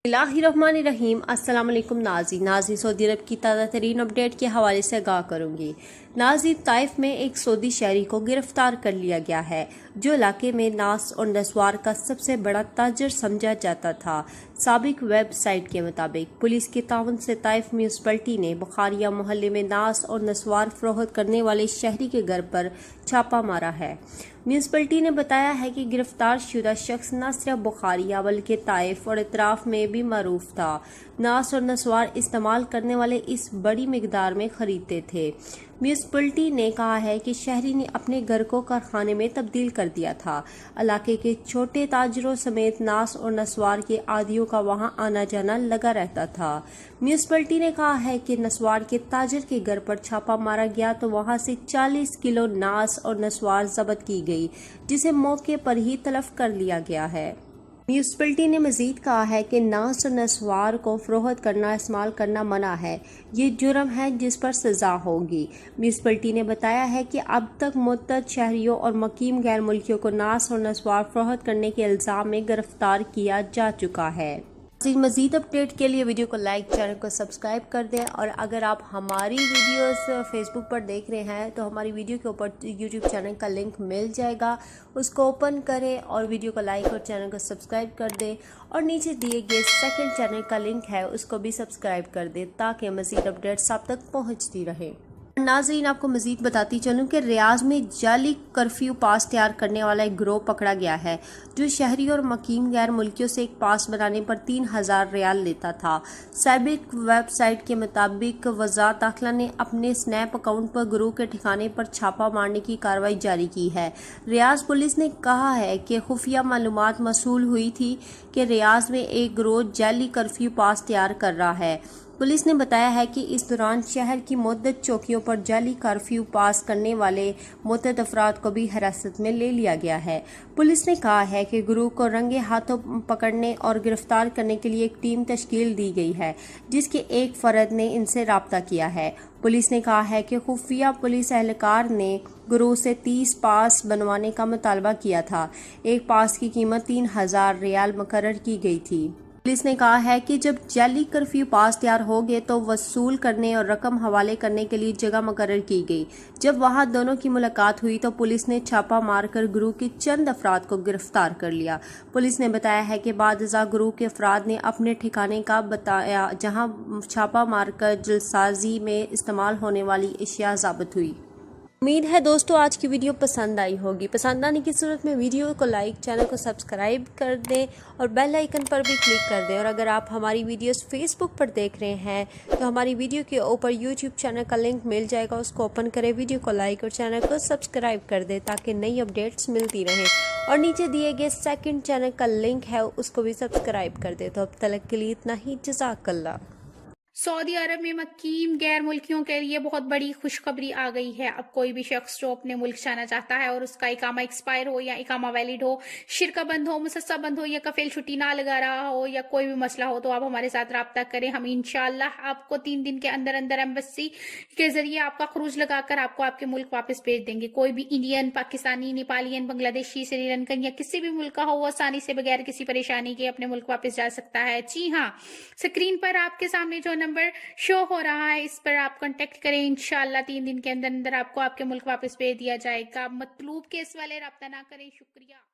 बिस्मिल्लाहिर्रहमानिर्रहीम। अस्सलाम वालेकुम नाज़रीन, सऊदी अरब की ताज़ा तरीन अपडेट के हवाले से आगाह करूँगी। नाज़रीन, ताइफ में एक सऊदी शहरी को गिरफ्तार कर लिया गया है जो इलाके में नास और नस्वार का सबसे बड़ा ताजर समझा जाता था। साबिक वेबसाइट के मुताबिक पुलिस के ताउन से ताइफ म्यूनसिपलिटी ने बुखारिया मोहल्ले में नास और नस्वार फरोख्त करने वाले शहरी के घर पर छापा मारा है। म्यूनसिपलिटी ने बताया है कि गिरफ्तार शुदा शख्स न सिर्फ बुखारिया बल्कि ताइफ और इतराफ में भी मरूफ था। नास और नस्वार इस्तेमाल करने वाले इस बड़ी मिकदार में खरीदते थे। म्यूनसिपलिटी ने कहा है कि शहरी ने अपने घर को कारखाने में तब्दील कर दिया था। इलाके के छोटे ताजरों समेत नास और नस्वार के आदियों का वहां आना जाना लगा रहता था। म्यूनसिपलिटी ने कहा है कि नस्वार के ताजर के घर पर छापा मारा गया तो वहां से 40 किलो नास और नस्वार जब्त की गई, जिसे मौके पर ही तलफ कर लिया गया है। म्यूनसिपलिटी ने मजीद कहा है कि नास और नस्वार को फरोख्त करना इस्तेमाल करना मना है। ये जुर्म है जिस पर सजा होगी। म्यूनसिपलिटी ने बताया है कि अब तक मुतअद्दिद शहरियों और मुकीम गैर मुल्कियों को नास और नस्वार फरोख्त करने के इल्ज़ाम में गिरफ्तार किया जा चुका है। मज़ीद अपडेट के लिए वीडियो को लाइक, चैनल को सब्सक्राइब कर दें। और अगर आप हमारी वीडियोस फेसबुक पर देख रहे हैं तो हमारी वीडियो के ऊपर यूट्यूब चैनल का लिंक मिल जाएगा, उसको ओपन करें और वीडियो को लाइक और चैनल को सब्सक्राइब कर दें। और नीचे दिए गए सेकंड चैनल का लिंक है, उसको भी सब्सक्राइब कर दें ताकि मज़ीद अपडेट्स आप तक पहुँचती रहें। नाज़रीन, आपको मज़ीद बताती चलूँ कि रियाज में जाली कर्फ्यू पास तैयार करने वाला एक गिरोह पकड़ा गया है जो शहरी और मुकीम गैर मुल्कियों से एक पास बनाने पर 3000 रियाल लेता था। साबिक वेबसाइट के मुताबिक वज़ारत दाखिला ने अपने स्नैप अकाउंट पर गिरोह के ठिकाने पर छापा मारने की कार्रवाई जारी की है। रियाज पुलिस ने कहा है कि खुफिया मालूमात मौसूल हुई थी कि रियाज में एक गिरोह जाली कर्फ्यू पास तैयार कर रहा है। पुलिस ने बताया है कि इस दौरान शहर की मुतअद्दिद चौकियों पर जाली कर्फ्यू पास करने वाले मुतअद्दिद अफराद को भी हिरासत में ले लिया गया है। पुलिस ने कहा है कि गिरोह को रंगे हाथों पकड़ने और गिरफ्तार करने के लिए एक टीम तश्कील दी गई है, जिसके एक फर्द ने इनसे राब्ता किया है। पुलिस ने कहा है कि खुफिया पुलिस एहलकार ने गिरोह से 30 पास बनवाने का मुतालबा किया था। एक पास की कीमत 3000 रियाल मुकर्रर की गई थी। पुलिस ने कहा है कि जब जाली कर्फ्यू पास तैयार हो गए तो वसूल करने और रकम हवाले करने के लिए जगह मुकर्रर की गई। जब वहां दोनों की मुलाकात हुई तो पुलिस ने छापा मारकर गिरोह के चंद अफराद को गिरफ्तार कर लिया। पुलिस ने बताया है कि बादशाह गिरोह के अफराद ने अपने ठिकाने का बताया जहां छापा मारकर जलसाजी में इस्तेमाल होने वाली अशिया ज़ब्त हुई। उम्मीद है दोस्तों आज की वीडियो पसंद आई होगी। पसंद आने की सूरत में वीडियो को लाइक, चैनल को सब्सक्राइब कर दें और बेल आइकन पर भी क्लिक कर दें। और अगर आप हमारी वीडियोस फेसबुक पर देख रहे हैं तो हमारी वीडियो के ऊपर यूट्यूब चैनल का लिंक मिल जाएगा, उसको ओपन करें, वीडियो को लाइक और चैनल को सब्सक्राइब कर दें ताकि नई अपडेट्स मिलती रहें। और नीचे दिए गए सेकंड चैनल का लिंक है, उसको भी सब्सक्राइब कर दें। तो अब तक के लिए इतना ही। जज़ाकल्लाह। सऊदी अरब में मुकीम गैर मुल्कियों के लिए बहुत बड़ी खुशखबरी आ गई है। अब कोई भी शख्स जो अपने मुल्क जाना चाहता है और उसका इकामा एक्सपायर हो या इकामा वैलिड हो, शिरका बंद हो, मुसस्सा बंद हो या कफील छुट्टी ना लगा रहा हो या कोई भी मसला हो तो आप हमारे साथ राब्ता करें। हम इंशाअल्लाह आपको 3 दिन के अंदर अंदर एम्बेसी के जरिए आपका खरूज लगाकर आपको आपके मुल्क वापस भेज देंगे। कोई भी इंडियन, पाकिस्तानी, नेपालियन, बांग्लादेशी, श्रीलंकन या किसी भी मुल्क का हो, वो आसानी से बगैर किसी परेशानी के अपने मुल्क वापस जा सकता है। जी हाँ, स्क्रीन पर आपके सामने जो नंबर शो हो रहा है इस पर आप कांटेक्ट करें। इंशाअल्लाह 3 दिन के अंदर अंदर आपको आपके मुल्क वापस भेज दिया जाएगा। मतलूब केस वाले राब्ता ना करें। शुक्रिया।